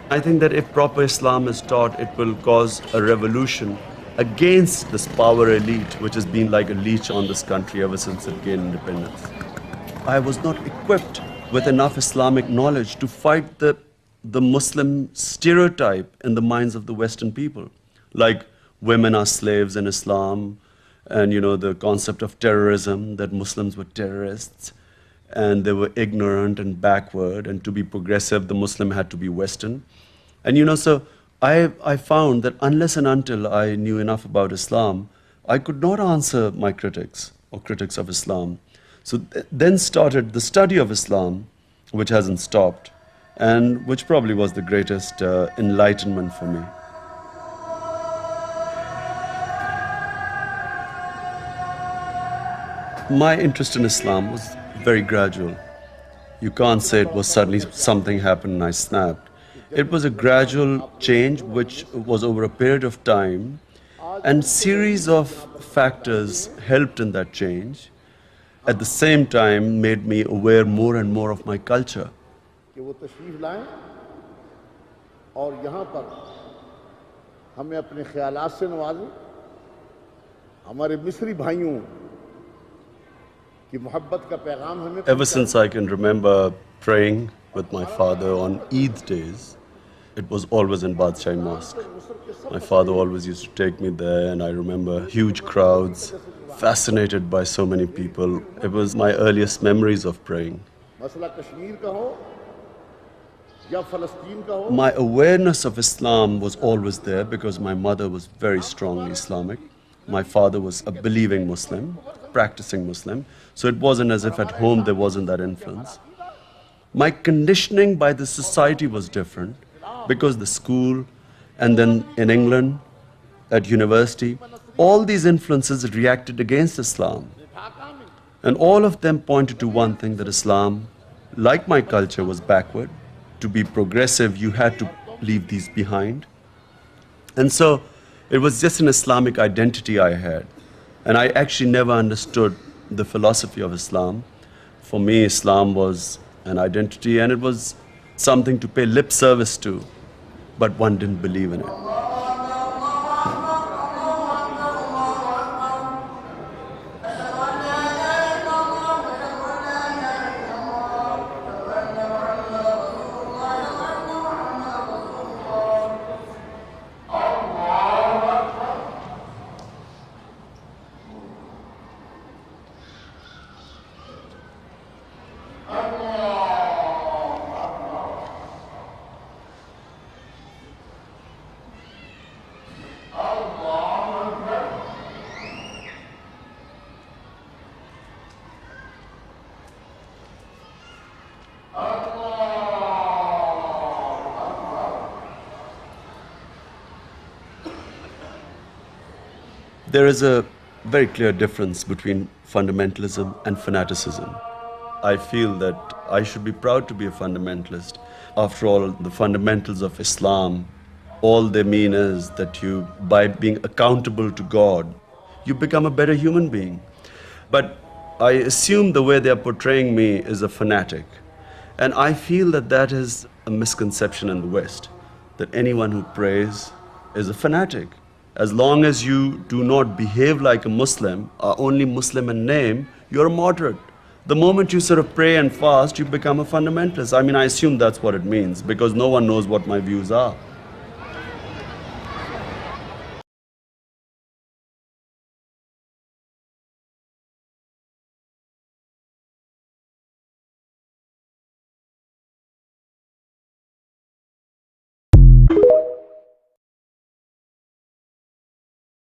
I think that if proper Islam is taught, it will cause a revolution against this power elite, which has been like a leech on this country ever since it gained independence. I was not equipped with enough Islamic knowledge to fight the Muslim stereotype in the minds of the Western people. Like women are slaves in Islam, and the concept of terrorism, that Muslims were terrorists, and they were ignorant and backward, and to be progressive, the Muslim had to be Western. And so I found that unless and until I knew enough about Islam, I could not answer my critics or critics of Islam. So then started the study of Islam, which hasn't stopped, and which probably was the greatest enlightenment for me. My interest in Islam was very gradual. You can't say it was suddenly something happened and I snapped. It was a gradual change which was over a period of time, and series of factors helped in that change. At the same time, made me aware more and more of my culture. कि वो तशरीफ लाएं और यहाँ पर हमें अपने ख्यालात से नवाजें, हमारे मिस्री भाइयों की मोहब्बत का पैगाम हमें. Ever since I can remember praying with my father on Eid days, it was always in Badshai Mosque. My father always used to take me there, and I remember huge crowds, fascinated by so many people. It was my earliest memories of praying. My awareness of Islam was always there because my mother was very strongly Islamic. My father was a believing Muslim, practicing Muslim. So it wasn't as if at home there wasn't that influence. My conditioning by the society was different because the school, and then in England, at university, all these influences reacted against Islam. And all of them pointed to one thing, that Islam, like my culture, was backward. To be progressive, you had to leave these behind. And so it was just an Islamic identity I had. And I actually never understood the philosophy of Islam. For me, Islam was an identity, and it was something to pay lip service to, but one didn't believe in it. There is a very clear difference between fundamentalism and fanaticism. I feel that I should be proud to be a fundamentalist. After all, the fundamentals of Islam, all they mean is that you, by being accountable to God, you become a better human being. But I assume the way they are portraying me is a fanatic. And I feel that that is a misconception in the West, that anyone who prays is a fanatic. As long as you do not behave like a Muslim, or only Muslim in name, you're a moderate. The moment you sort of pray and fast, you become a fundamentalist. I mean, I assume that's what it means, because no one knows what my views are.